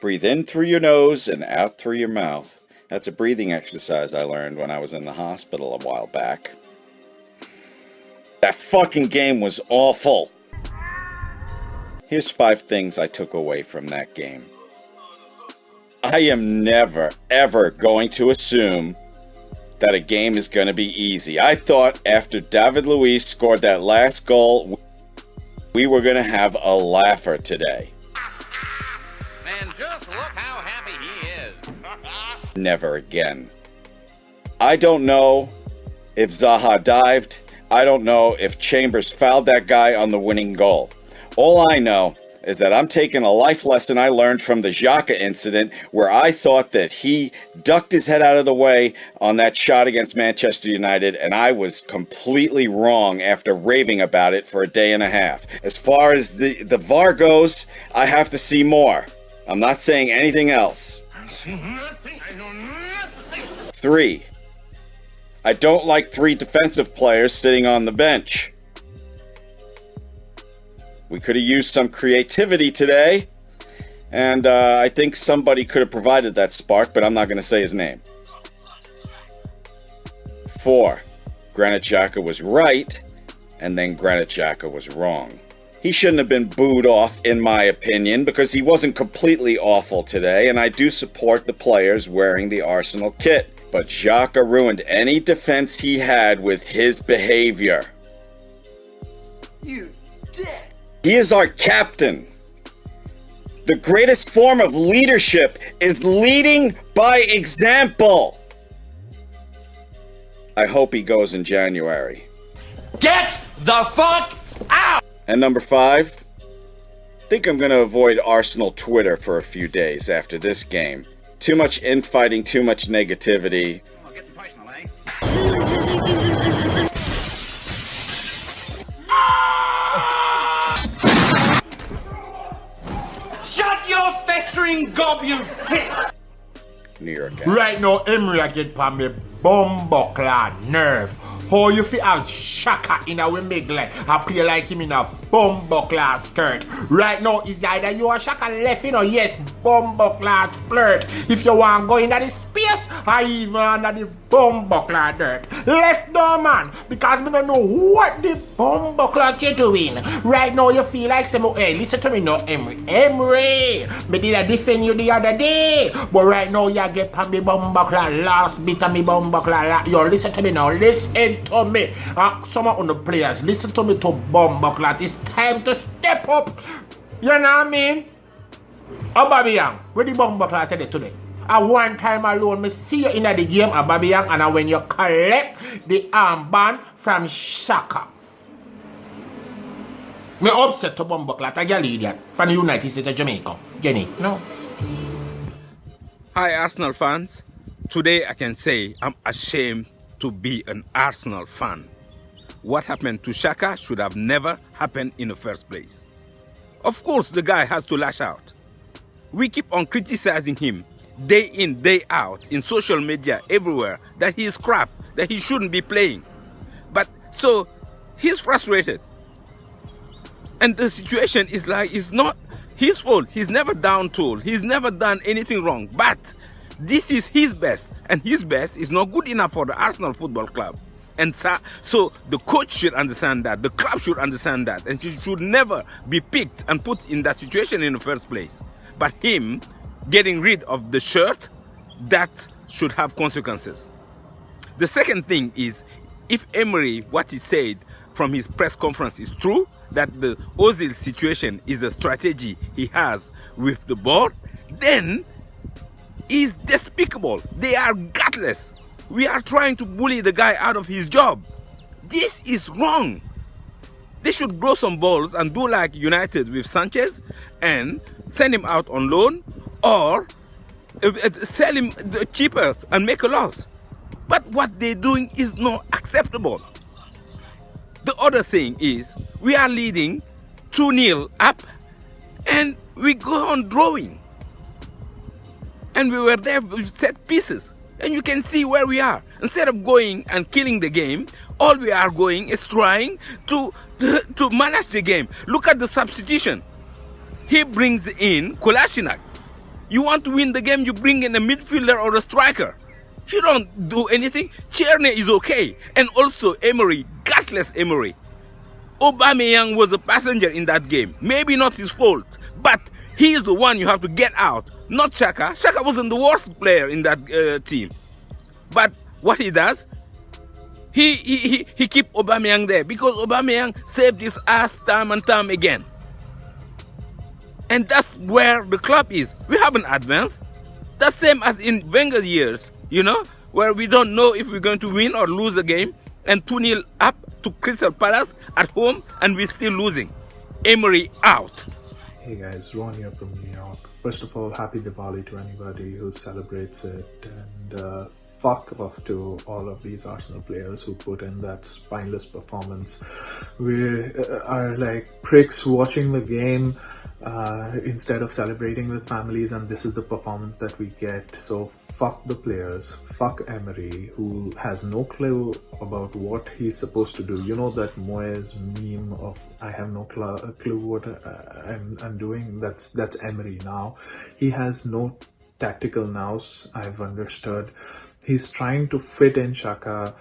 Breathe in through your nose and out through your mouth. That's a breathing exercise I learned when I was in the hospital a while back. That fucking game was awful. Here's 5 things I took away from that game. I am never, ever going to assume that a game is going to be easy. I thought after David Luiz scored that last goal, we were going to have a laugher today. And just look how happy he is. Never again. I don't know if Zaha dived. I don't know if Chambers fouled that guy on the winning goal. All I know is that I'm taking a life lesson I learned from the Xhaka incident, where I thought that he ducked his head out of the way on that shot against Manchester United, and I was completely wrong after raving about it for a day and a half. As far as the VAR goes, I have to see more. I'm not saying anything else. 3. I don't like 3 defensive players sitting on the bench. We could have used some creativity today, and I think somebody could have provided that spark, but I'm not going to say his name. 4. Granit Xhaka was right, and then Granit Xhaka was wrong. He shouldn't have been booed off, in my opinion, because he wasn't completely awful today, and I do support the players wearing the Arsenal kit. But Xhaka ruined any defense he had with his behavior. You dead. He is our captain. The greatest form of leadership is leading by example. I hope he goes in January. Get the fuck out! And number 5, I think I'm going to avoid Arsenal Twitter for a few days after this game. Too much infighting, too much negativity. Oh, getting personal, eh? Shut your festering gob, you tit! New York. Right now, Emery I get pa me bumbuckler nerve. How you feel have Xhaka in a way make like I play like him in a bumbuckler skirt. Right now, is either you or Xhaka left in or yes, bumbuckler skirt. If you want to go into the space or even under the bumbuckler dirt. Left down, man, because me don't know what the bumbuckler you doing. Right now, you feel like some hey, listen to me now, Emery. Emery, me did I defend you the other day, but right now you get pa me bumbuckler last bit of me bumbuckler. You listen to me now, listen to me. Some of the players, listen to me to bumbuckler. It's time to step up. You know what I mean? Aubameyang, where the bumbuckler today? At one time alone, me see you in the game, Aubameyang, and when you collect the armband from Xhaka. Me upset to bumbuckler, a girl idiot, from the United States of Jamaica. Jenny, no. Hi Arsenal fans, today I can say I'm ashamed to be an Arsenal fan. What happened to Xhaka should have never happened in the first place. Of course the guy has to lash out. We keep on criticizing him day in, day out, in social media, everywhere, that he is crap, that he shouldn't be playing. But so he's frustrated. And the situation is like, it's not his fault. He's never down tool. He's never done anything wrong. But this is his best, and his best is not good enough for the Arsenal Football Club. And so the coach should understand that, the club should understand that, and he should never be picked and put in that situation in the first place. But him getting rid of the shirt, that should have consequences. The second thing is, if Emery, what he said from his press conference is true, that the Ozil situation is a strategy he has with the board, then is despicable. They are gutless. We are trying to bully the guy out of his job. This is wrong. They should grow some balls and do like United with Sanchez and send him out on loan, or sell him the cheaper and make a loss. But what they're doing is not acceptable. The other thing is, we are leading 2-0 up and we go on drawing. And we were there with set pieces. And you can see where we are. Instead of going and killing the game, all we are going is trying to manage the game. Look at the substitution. He brings in Kolasinac. You want to win the game, you bring in a midfielder or a striker. You don't do anything. Tierney is okay. And also Emery, gutless Emery. Aubameyang was a passenger in that game. Maybe not his fault, but he is the one you have to get out, not Xhaka. Xhaka wasn't the worst player in that team. But what he does, he keep Aubameyang there because Aubameyang saved his ass time and time again. And that's where the club is. We haven't advanced. The same as in Wenger years, you know, where we don't know if we're going to win or lose a game, and 2-0 up to Crystal Palace at home and we're still losing. Emery out. Hey guys, Ron here from New York. First of all, happy Diwali to anybody who celebrates it, and fuck off to all of these Arsenal players who put in that spineless performance. We are like pricks watching the game instead of celebrating with families, and this is the performance that we get. So fuck the players, fuck Emery, who has no clue about what he's supposed to do. You know that Moyes meme of I have no clue what I'm doing? That's Emery now. He has no tactical nous, I've understood. He's trying to fit in Xhaka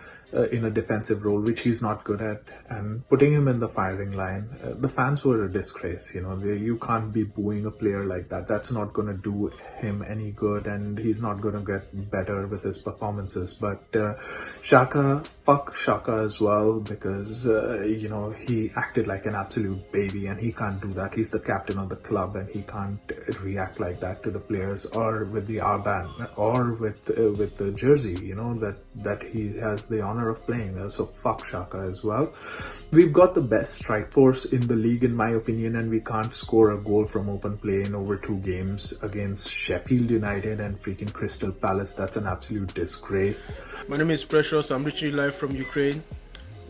in a defensive role, which he's not good at, and putting him in the firing line. The fans were a disgrace, you know. You can't be booing a player like that. That's not going to do him any good, and he's not going to get better with his performances. But Xhaka, fuck Xhaka as well, because you know, he acted like an absolute baby, and he can't do that. He's the captain of the club, and he can't react like that to the players, or with the armband, or with the jersey, you know, that he has the honor of playing. So fuck Xhaka as well. We've got the best strike force in the league, in my opinion, and we can't score a goal from open play in over 2 games against Sheffield United and freaking Crystal Palace. That's an absolute disgrace. My name is Precious. I'm reaching you live from Ukraine.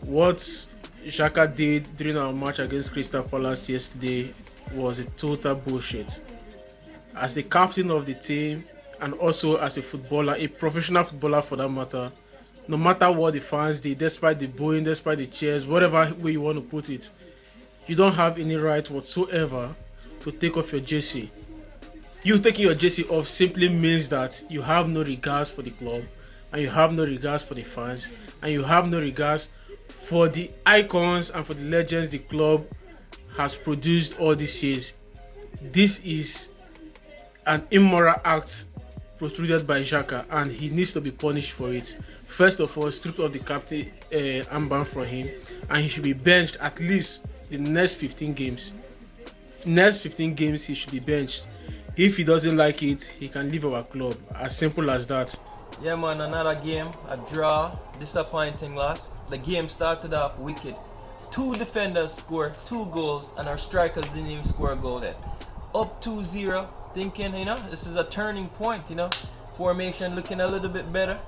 What Xhaka did during our match against Crystal Palace yesterday was a total bullshit. As the captain of the team, and also as a footballer, a professional footballer for that matter, no matter what the fans did, despite the booing, despite the cheers, whatever way you want to put it, you don't have any right whatsoever to take off your jersey. You taking your jersey off simply means that you have no regards for the club, and you have no regards for the fans, and you have no regards for the icons and for the legends the club has produced all these years. This is an immoral act protruded by Xhaka, and he needs to be punished for it. First of all, stripped off the captain armband from him, and he should be benched at least the next 15 games. Next 15 games he should be benched. If he doesn't like it, he can leave our club. As simple as that. Yeah man, another game, a draw, disappointing loss. The game started off wicked. 2 defenders scored 2 goals, and our strikers didn't even score a goal yet. Up 2-0, thinking, you know, this is a turning point, you know. Formation looking a little bit better.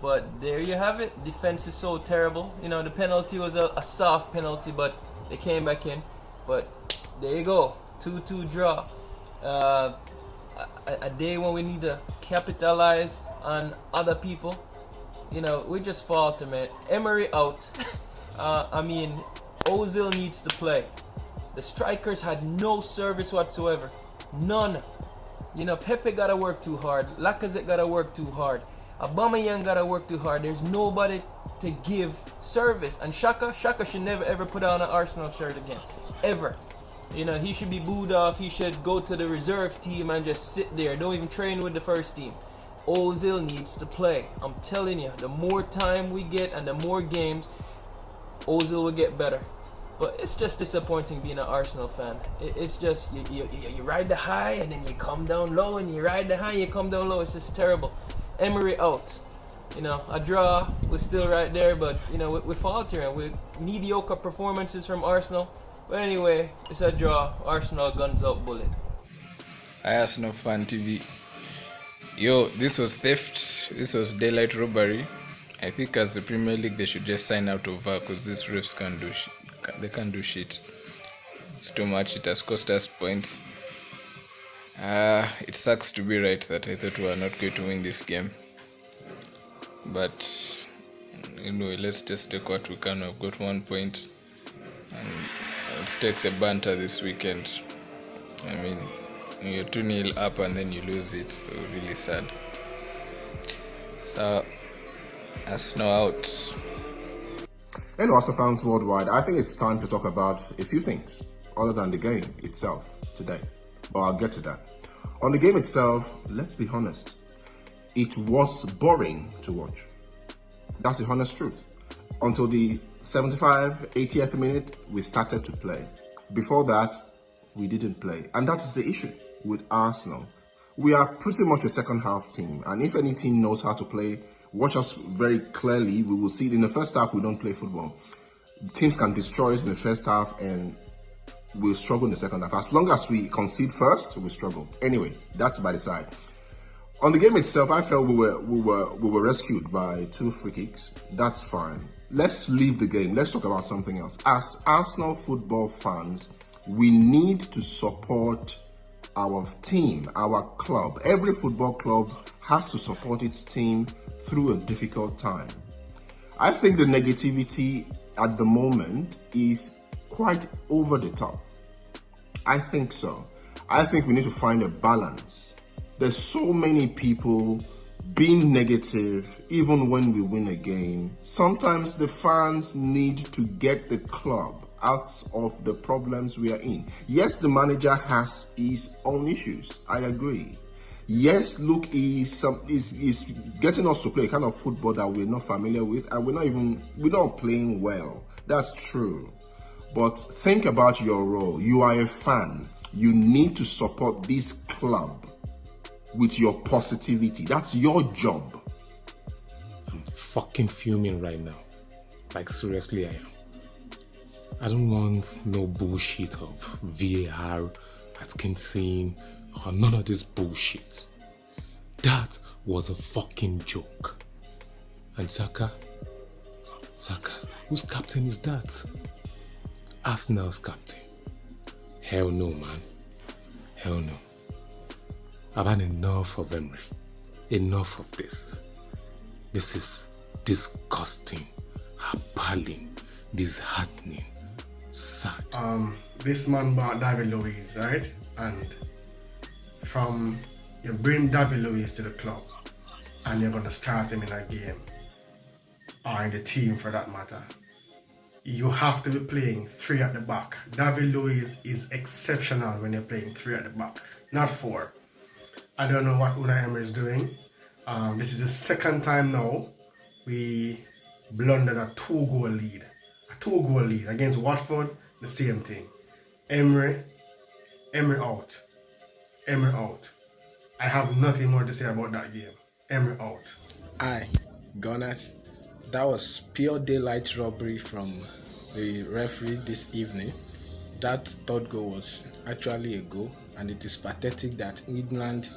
But there you have it. Defense is so terrible. You know, the penalty was a soft penalty, but they came back in. But there you go. 2-2 draw. A day when we need to capitalize on other people. You know, we just falter, man. Emery out. I mean, Ozil needs to play. The strikers had no service whatsoever. None. You know, Pepe gotta work too hard. Lacazette gotta work too hard. Aubameyang gotta work too hard. There's nobody to give service. And Xhaka should never ever put on an Arsenal shirt again. Ever. You know, he should be booed off. He should go to the reserve team and just sit there. Don't even train with the first team. Ozil needs to play. I'm telling you, the more time we get and the more games, Ozil will get better. But it's just disappointing being an Arsenal fan. It's just, you ride the high and then you come down low, and you ride the high and you come down low. It's just terrible. Emery out. You know, a draw, we're still right there, but, you know, we're faltering. We're mediocre performances from Arsenal. But anyway, it's a draw. Arsenal guns out bullet. Arsenal Fan TV. Yo, this was theft. This was daylight robbery. I think as the Premier League, they should just sign out of VAR, because these refs can't do shit. They can't do shit. It's too much. It has cost us points. It sucks to be right that I thought we were not going to win this game. But anyway, let's just take what we can. We've got 1 point. And let's take the banter this weekend. I mean, You're 2-0 up and then you lose it. So really sad. So Arsenal out. Hello, Arsenal fans worldwide. I think it's time to talk about a few things other than the game itself today. But I'll get to that. On the game itself, let's be honest. It was boring to watch. That's the honest truth. Until the 75, 80th minute, we started to play. Before that, we didn't play. And that is the issue with Arsenal. We are pretty much a second half team. And if any team knows how to play, watch us very clearly, we will see it. In the first half, we don't play football. Teams can destroy us in the first half and we'll struggle in the second half. As long as we concede first, we struggle. Anyway, that's by the side. On the game itself, I felt we were rescued by 2 free kicks. That's fine. Let's leave the game. Let's talk about something else. As Arsenal football fans, we need to support our team, our club. Every football club has to support its team through a difficult time. I think the negativity at the moment is quite over the top. I think so. I think we need to find a balance. There's so many people being negative even when we win a game. Sometimes the fans need to get the club out of the problems we are in. Yes, the manager has his own issues. I agree. Yes, look, he's getting us to play a kind of football that we're not familiar with, and we're not playing well. That's true. But think about your role. You are a fan. You need to support this club with your positivity. That's your job. I'm fucking fuming right now. Like, seriously, I am. I don't want no bullshit of VAR, Atkinson, or none of this bullshit. That was a fucking joke. And Xhaka, whose captain is that? Arsenal's captain. Hell no, man. Hell no. I've had enough of Emery. Enough of this. This is disgusting, appalling, disheartening, sad. This man bought David Luiz, right? And from you bring David Luiz to the club and you're gonna start him in a game or in the team for that matter. You have to be playing 3 at the back. David Luiz is exceptional when you're playing 3 at the back, not 4. I don't know what Unai Emery is doing. This is the second time now we blundered a 2-goal lead. A 2-goal lead against Watford, the same thing. Emery out. Emery out. I have nothing more to say about that game. Emery out. Aye, Gooners. That was pure daylight robbery from the referee this evening. That third goal was actually a goal, and it is pathetic that England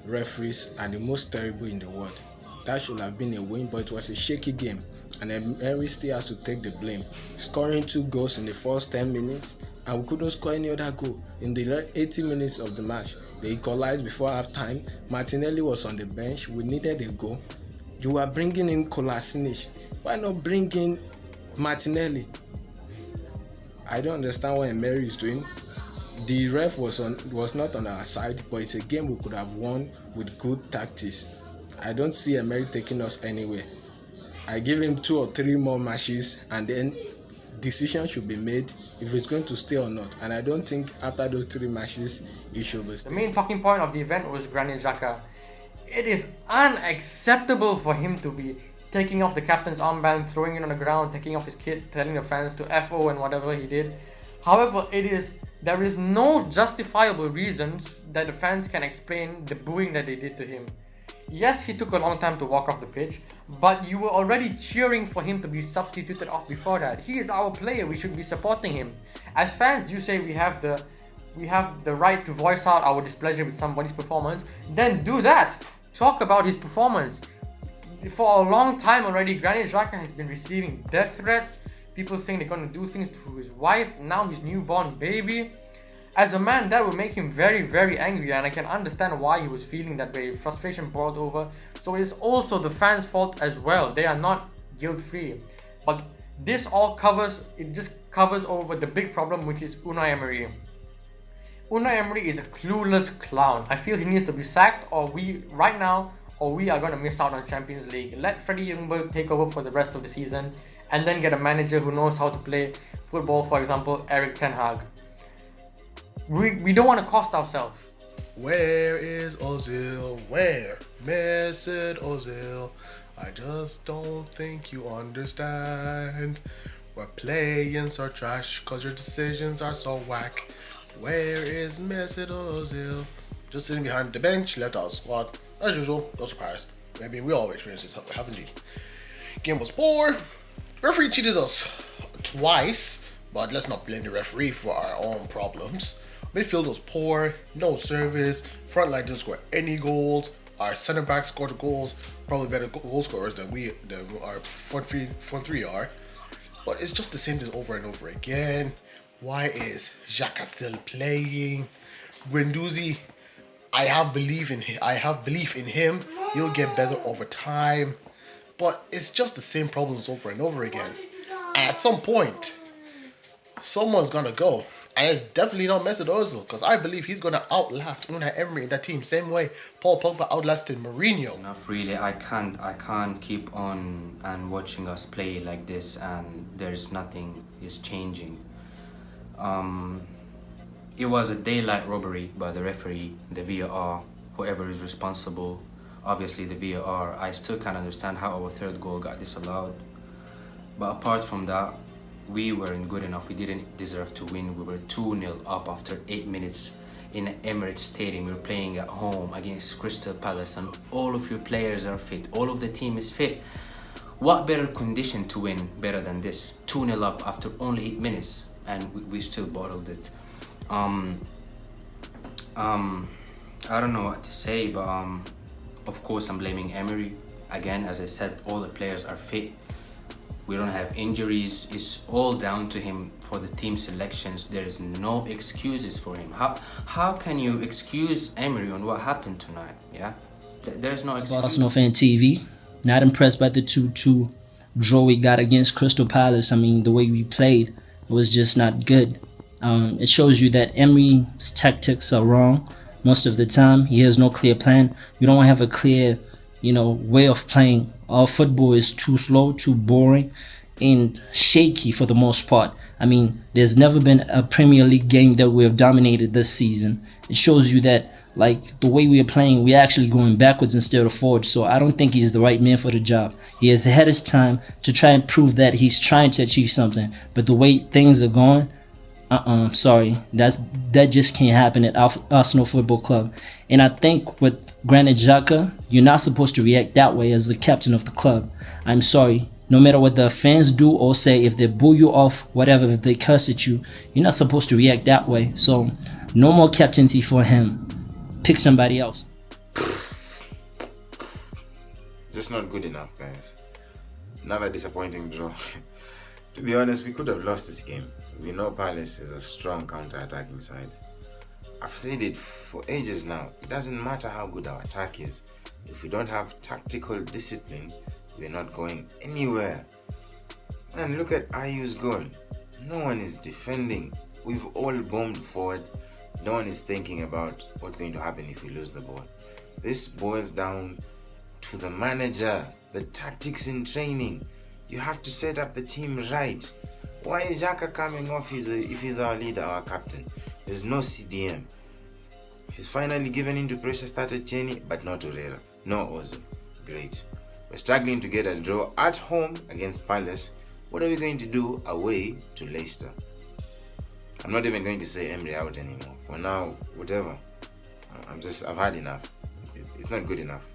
referees are the most terrible in the world. That should have been a win, but it was a shaky game, and Emery still has to take the blame. Scoring 2 goals in the first 10 minutes, and we couldn't score any other goal. In the 80 minutes of the match, they equalized before half-time. Martinelli was on the bench. We needed a goal. You are bringing in Kolasinac. Why not bring in Martinelli? I don't understand what Emery is doing. The ref was not on our side, but it's a game we could have won with good tactics. I don't see Emery taking us anywhere. I give him 2 or 3 more matches, and then decision should be made if he's going to stay or not. And I don't think after those 3 matches he should be staying. The main talking point of the event was Granit Xhaka. It is unacceptable for him to be taking off the captain's armband, throwing it on the ground, taking off his kit, telling the fans to FO and whatever he did. However, there is no justifiable reasons that the fans can explain the booing that they did to him. Yes, he took a long time to walk off the pitch, but you were already cheering for him to be substituted off before that. He is our player, we should be supporting him. As fans, you say we have the right to voice out our displeasure with somebody's performance, then do that. Talk about his performance. For a long time already, Granit Xhaka has been receiving death threats. People saying they're going to do things to his wife, now his newborn baby. As a man, that would make him very, very angry, and I can understand why he was feeling that way. Frustration boiled over. So it's also the fans' fault as well. They are not guilt-free. But this all covers over the big problem, which is Unai Emery. Unai Emery is a clueless clown. I feel he needs to be sacked, or we are going to miss out on Champions League. Let Freddie Ljungberg take over for the rest of the season, and then get a manager who knows how to play football, for example, Erik ten Hag. We don't want to cost ourselves. Where is Ozil? Where? Mesut Ozil. I just don't think you understand. We're playing so trash because your decisions are so whack. Where is Mesut Ozil? Just sitting behind the bench, left out of the squad. As usual, no surprise. Maybe we all experienced this, haven't we? Game was poor. Referee cheated us twice, but let's not blame the referee for our own problems. Midfield was poor, no service, front line didn't score any goals. Our centre backs scored the goals, probably better goal scorers than our front three are. But it's just the same thing over and over again. Why is Xhaka still playing? Guendouzi, I have belief in him. He'll get better over time. But it's just the same problems over and over again. And at some point, someone's gonna go. And it's definitely not Mesut Ozil, because I believe he's gonna outlast Unai Emery in that team, same way Paul Pogba outlasted Mourinho. Enough, really. I can't keep on and watching us play like this, and there's nothing is changing. It was a daylight robbery by the referee, the VAR, whoever is responsible. Obviously the VAR. I still can't understand how our third goal got disallowed. But apart from that, we weren't good enough. We didn't deserve to win. We were 2-0 up after 8 minutes in Emirates Stadium. We were playing at home against Crystal Palace, and all of your players are fit. All of the team is fit. What better condition to win better than this? 2-0 up after only 8 minutes, and we still bottled it. I don't know what to say, but of course I'm blaming Emery. Again, as I said, all the players are fit. We don't have injuries. It's all down to him for the team selections. There is no excuses for him. How can you excuse Emery on what happened tonight? Yeah, there's no excuse. Arsenal Fan TV. Not impressed by the 2-2 draw we got against Crystal Palace. I mean, the way we played was just not good. It shows you that Emery's tactics are wrong most of the time. He has no clear plan. You don't have a clear, way of playing. Our football is too slow, too boring, and shaky for the most part. I mean, there's never been a Premier League game that we have dominated this season. It shows you that, the way we are playing, we're actually going backwards instead of forward. So I don't think he's the right man for the job. He has had his time to try and prove that he's trying to achieve something. But the way things are going, sorry, that just can't happen at Arsenal Football Club. And I think with Granit Xhaka, you're not supposed to react that way as the captain of the club. I'm sorry. No matter what the fans do or say, if they boo you off, whatever, if they curse at you, you're not supposed to react that way. So, no more captaincy for him. Pick somebody else. Just not good enough, guys. Another disappointing draw. To be honest, we could have lost this game. We know Palace is a strong counter-attacking side. I've said it for ages now. It doesn't matter how good our attack is. If we don't have tactical discipline, we're not going anywhere. And look at Ayew's goal. No one is defending. We've all bombed forward. No one is thinking about what's going to happen if we lose the ball. This boils down to the manager, the tactics in training. You have to set up the team right. Why is Xhaka coming off if he's our leader, our captain? There's no CDM. He's finally given into pressure, started Tierney, but not Torreira. No Ozil. Great. We're struggling to get a draw at home against Palace. What are we going to do away to Leicester? I'm not even going to say Emery out anymore. For now, whatever. I've had enough. It's not good enough.